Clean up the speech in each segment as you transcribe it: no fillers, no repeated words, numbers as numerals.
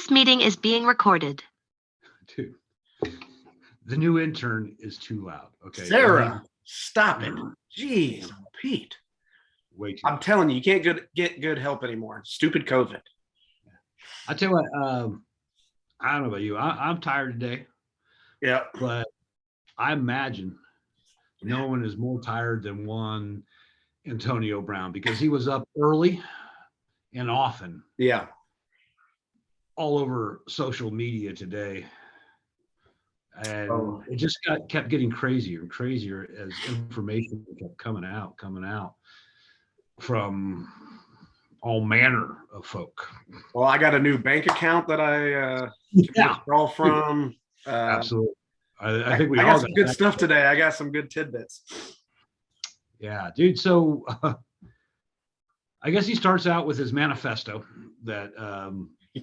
This meeting is being recorded. Dude, the new intern is too loud. Okay, Sarah, stop it. Jeez, Pete. Way too. I'm telling you, you can't get good help anymore. Stupid COVID. I tell you what, I don't know about you. I'm tired today. Yeah. But I imagine no one is more tired than one Antonio Brown, because he was up early and often. Yeah. All over social media today. And it just kept getting crazier and crazier as information kept coming out from all manner of folk. Well, I got a new bank account that I withdraw from. Absolutely. I think we all got some good stuff today. I got some good tidbits. Yeah, dude. So I guess he starts out with his manifesto that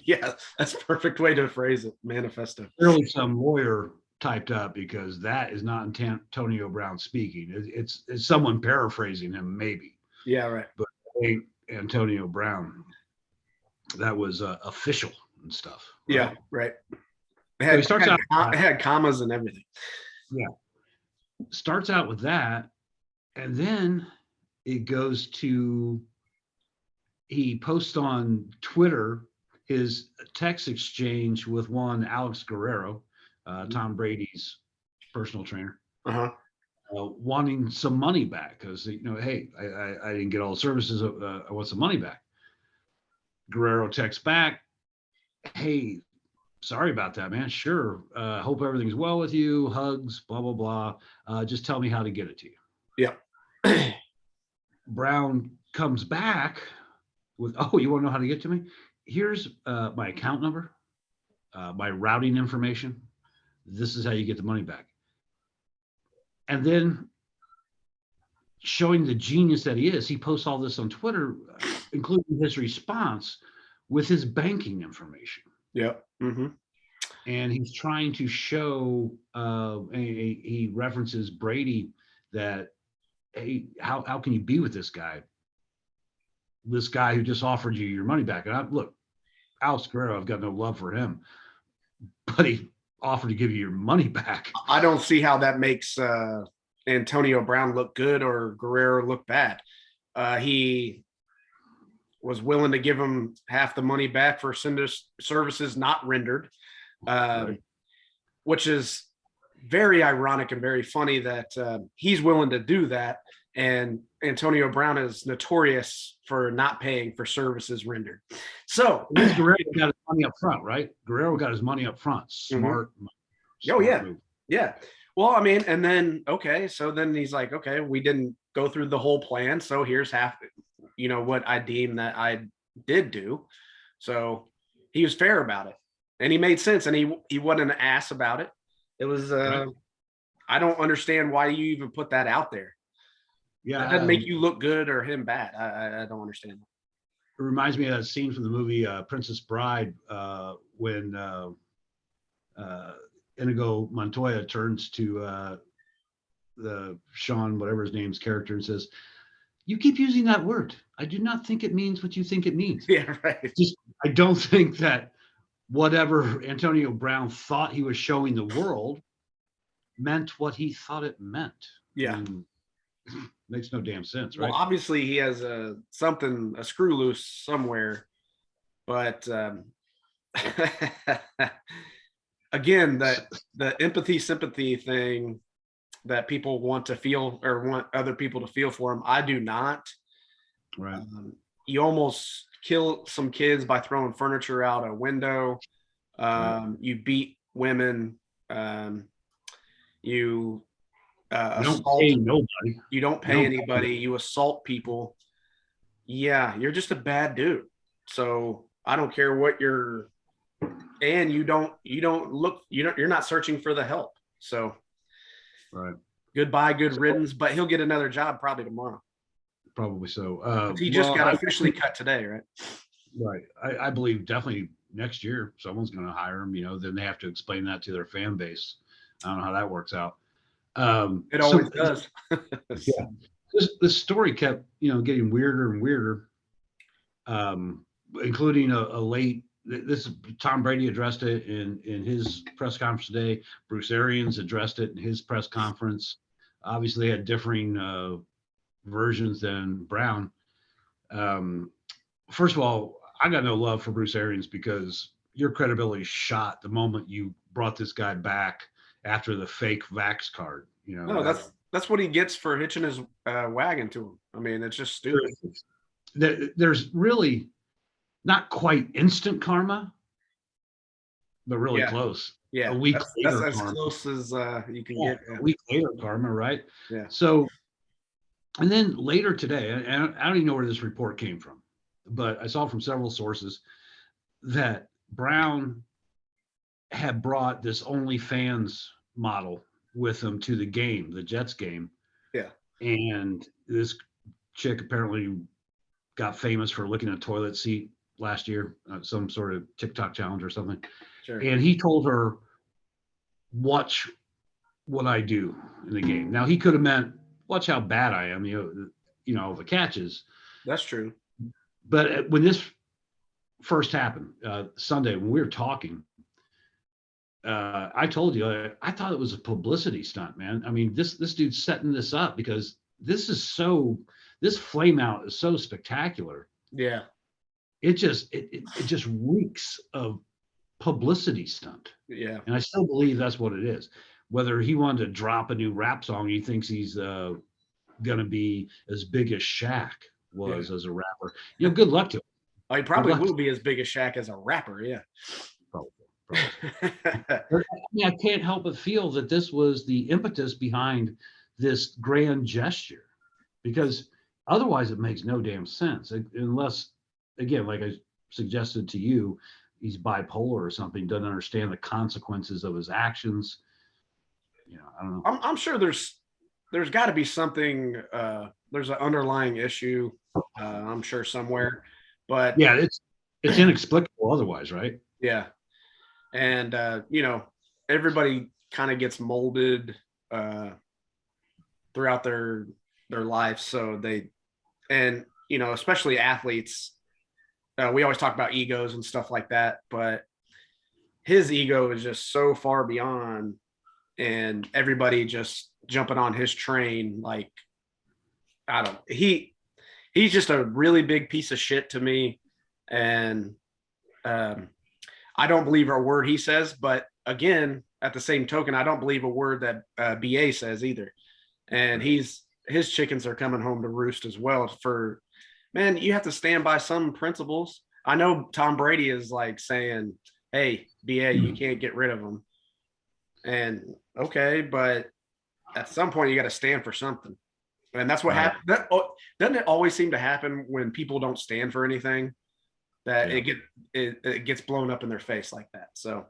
yeah, that's a perfect way to phrase it. Manifesto. Clearly some lawyer typed up, because that is not Antonio Brown speaking. It's someone paraphrasing him, maybe. Yeah, right. But it ain't Antonio Brown. That was official and stuff. Right? Yeah, right. It had commas and everything. Yeah. Starts out with that, and then it goes to, he posts on Twitter his text exchange with one Alex Guerrero, Tom Brady's personal trainer, wanting some money back because, hey, I didn't get all the services. I want some money back. Guerrero texts back, hey, sorry about that, man. Sure. Hope everything's well with you. Hugs, blah, blah, blah. Just tell me how to get it to you. Yeah. Brown comes back with, oh, you want to know how to get to me? Here's my account number, my routing information. This is how you get the money back. And then, showing the genius that he is, he posts all this on Twitter, including his response with his banking information. Yeah. Mm-hmm. And he's trying to show, he references Brady that, hey, how can you be with this guy? This guy who just offered you your money back. And look, Alex Guerrero, I've got no love for him, but he offered to give you your money back. I don't see how that makes Antonio Brown look good or Guerrero look bad. He was willing to give him half the money back for services not rendered, right. Which is very ironic and very funny that he's willing to do that. And Antonio Brown is notorious for not paying for services rendered. So Guerrero got his money up front, right? Guerrero got his money up front. Smart. Oh, yeah. Move. Yeah. Well, I mean, and then, okay. So then he's like, okay, we didn't go through the whole plan. So here's half, what I deem that I did do. So he was fair about it and he made sense. And he wasn't an ass about it. It was, right. I don't understand why you even put that out there. Yeah, that doesn't make you look good or him bad. I don't understand. It reminds me of that scene from the movie Princess Bride when Inigo Montoya turns to the Sean, whatever his name's character, and says, "You keep using that word. I do not think it means what you think it means." Yeah, right. I don't think that whatever Antonio Brown thought he was showing the world meant what he thought it meant. Yeah. Makes no damn sense, right? Well, obviously he has a screw loose somewhere, but again, the empathy sympathy thing that people want to feel or want other people to feel for them, I do not. Right. You almost kill some kids by throwing furniture out a window. Right. You beat women. You don't pay nobody. You don't pay anybody. You assault people. Yeah, you're just a bad dude. So I don't care what you're, and you're not searching for the help. So, right. Goodbye, good riddance. But he'll get another job probably tomorrow. Probably so. He just got officially cut today, right? Right. I believe definitely next year someone's going to hire him. Then they have to explain that to their fan base. I don't know how that works out. It always does. Yeah. This story kept, getting weirder and weirder, including a late this Tom Brady addressed it in his press conference today. Bruce Arians addressed it in his press conference. Obviously, they had differing versions than Brown. First of all, I got no love for Bruce Arians because your credibility shot the moment you brought this guy back after the fake vax card. You know, No, that's what he gets for hitching his wagon to him. I mean, it's just stupid. There's really not quite instant karma, but really Yeah. close. Yeah, A week that's later as karma. close as you can Yeah, get. Yeah. a week later karma, right? Yeah. So, and then later today, and I don't even know where this report came from, but I saw from several sources that Brown had brought this OnlyFans model with him to the game, the Jets game. Yeah. And this chick apparently got famous for licking a toilet seat last year, some sort of TikTok challenge or something. Sure. And he told her, watch what I do in the game. Now he could have meant, watch how bad I am, the catches. That's true. But when this first happened, Sunday, when we were talking, I told you, I thought it was a publicity stunt, man. I mean, this dude's setting this up because this flame out is so spectacular. Yeah. It just reeks of publicity stunt. Yeah. And I still believe that's what it is. Whether he wanted to drop a new rap song, he thinks he's gonna be as big as Shaq was as a rapper. Good luck to him. Oh, he probably will be as big as Shaq as a rapper. Yeah. Probably. I can't help but feel that this was the impetus behind this grand gesture, because otherwise it makes no damn sense unless, again, like I suggested to you, he's bipolar or something, doesn't understand the consequences of his actions. I don't know. I'm sure there's got to be something. There's an underlying issue. I'm sure somewhere, but yeah, it's inexplicable otherwise, right? Yeah. And everybody kind of gets molded throughout their life. So especially athletes, we always talk about egos and stuff like that, but his ego is just so far beyond, and everybody just jumping on his train. Like, he's just a really big piece of shit to me. And I don't believe a word he says, but again, at the same token, I don't believe a word that BA says either. And his chickens are coming home to roost as well. Man, you have to stand by some principles. I know Tom Brady is like saying, hey, BA, you can't get rid of him. And okay, but at some point you got to stand for something. And that's what happens. Doesn't it always seem to happen when people don't stand for anything? That it gets blown up in their face like that. So,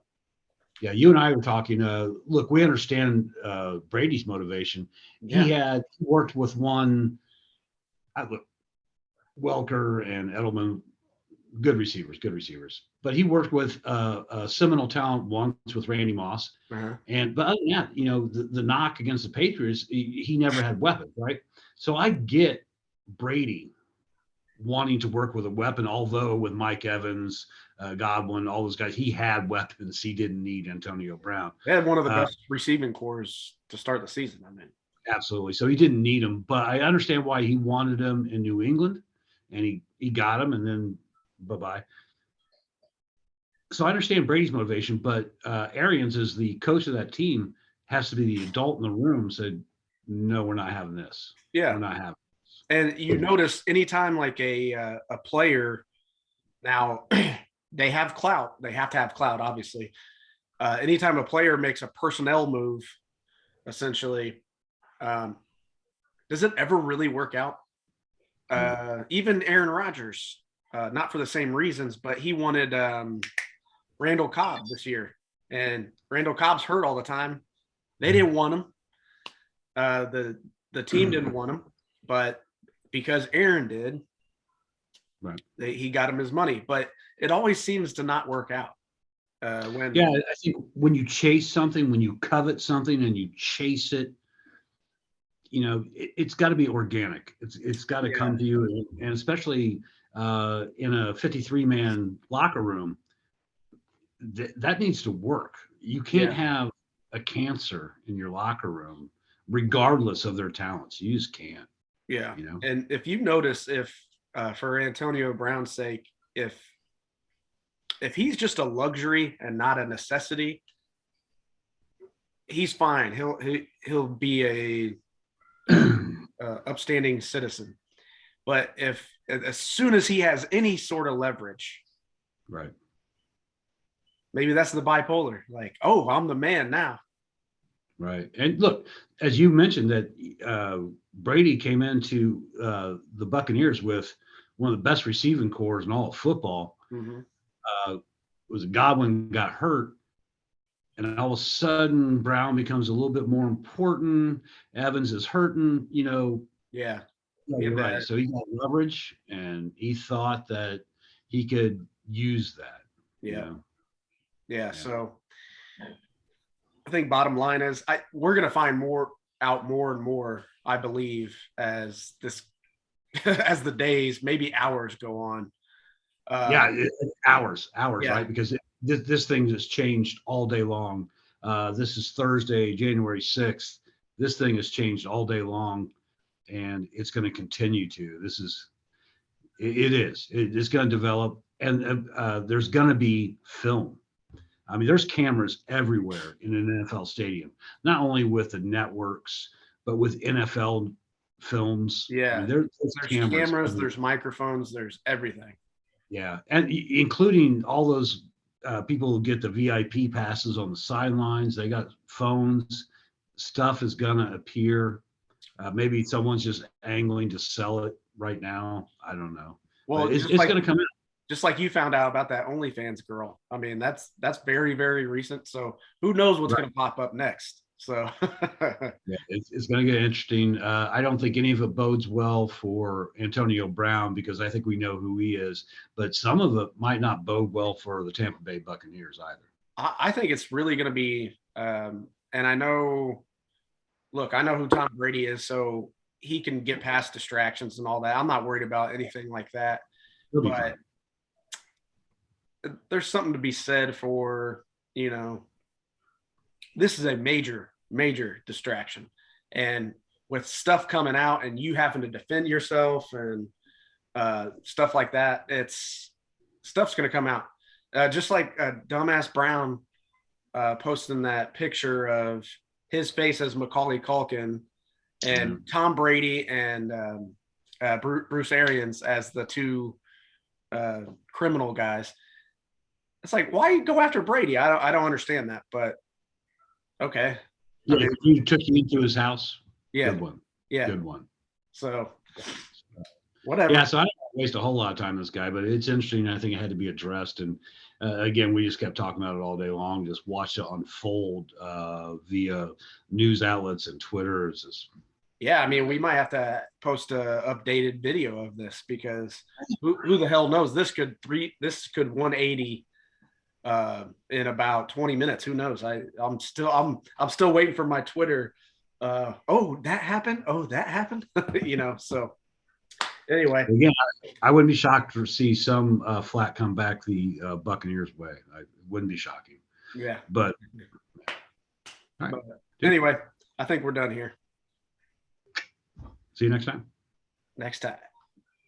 yeah, you and I were talking. Look, we understand Brady's motivation. Yeah. He worked with one, Welker and Edelman, good receivers. But he worked with a seminal talent once with Randy Moss. Uh-huh. But other than that, the knock against the Patriots, he never had weapons, right? So I get Brady wanting to work with a weapon, although with Mike Evans, Godwin, all those guys, he had weapons. He didn't need Antonio Brown. They had one of the best receiving corps to start the season. I mean, absolutely. So he didn't need him, but I understand why he wanted him in New England, and he got him, and then bye-bye. So I understand Brady's motivation, but Arians, as the coach of that team, has to be the adult in the room. Said, no, we're not having this. Yeah, we're not having. And you notice anytime like a player, now they have clout. They have to have clout, obviously. Anytime a player makes a personnel move, essentially, does it ever really work out? Even Aaron Rodgers, not for the same reasons, but he wanted Randall Cobb this year. And Randall Cobb's hurt all the time. They didn't want him. The team didn't want him, but because Aaron did, right, he got him his money. But it always seems to not work out. I think when you chase something, when you covet something and you chase it, it's got to be organic. It's got to come to you, and especially in a 53-man locker room, that needs to work. You can't Yeah. have a cancer in your locker room, regardless of their talents. You just can't. Yeah. You know. And if you notice, if for Antonio Brown's sake, if he's just a luxury and not a necessity, he's fine. He'll be a upstanding citizen. But if as soon as he has any sort of leverage, Right. maybe that's the bipolar. Like, oh, I'm the man now. Right. And look, as you mentioned that Brady came into the Buccaneers with one of the best receiving cores in all of football. Mm-hmm. Was Godwin got hurt, and all of a sudden Brown becomes a little bit more important. Evans is hurting. Yeah. Yeah, you're right. So he got leverage, and he thought that he could use that. Yeah. Yeah. Yeah. So I think bottom line is we're going to find more and more, I believe, as as the days, maybe hours go on. Hours, yeah. right? Because this thing just changed all day long. This is Thursday, January 6th. This thing has changed all day long, and it's going to continue to. It's going to develop, and there's going to be film. I mean, there's cameras everywhere in an NFL stadium, not only with the networks, but with NFL films. Yeah. I mean, there's cameras, there's microphones, there's everything. Yeah. And including all those people who get the VIP passes on the sidelines, they got phones. Stuff is going to appear. Maybe someone's just angling to sell it right now. I don't know. Well, it's going to come out. Just like you found out about that OnlyFans girl. I mean, that's very, very recent. So who knows what's going to pop up next? So yeah, it's going to get interesting. I don't think any of it bodes well for Antonio Brown because I think we know who he is, but some of it might not bode well for the Tampa Bay Buccaneers either. I think it's really going to be, and I know who Tom Brady is, so he can get past distractions and all that. I'm not worried about anything like that. But there's something to be said for, this is a major, major distraction. And with stuff coming out and you having to defend yourself and stuff like that, stuff's going to come out. Just like dumbass Brown posting that picture of his face as Macaulay Culkin and Tom Brady and Bruce Arians as the two criminal guys. It's like, why go after Brady? I don't understand that, but okay. Yeah, you took him into his house. Yeah. Good one. Yeah. Good one. So whatever. Yeah, so I don't waste a whole lot of time on this guy, but it's interesting. I think it had to be addressed. And again, we just kept talking about it all day long, just watched it unfold via news outlets and Twitter. It's just, yeah, I mean, we might have to post a updated video of this because who the hell knows? This could 180 in about 20 minutes. Who knows? I'm still waiting for my Twitter. Oh, that happened. Oh, that happened. So anyway, again, I wouldn't be shocked to see some flat come back the Buccaneers way. I wouldn't be shocking. Yeah, but all right. Anyway, I think we're done here. See you next time. Next time.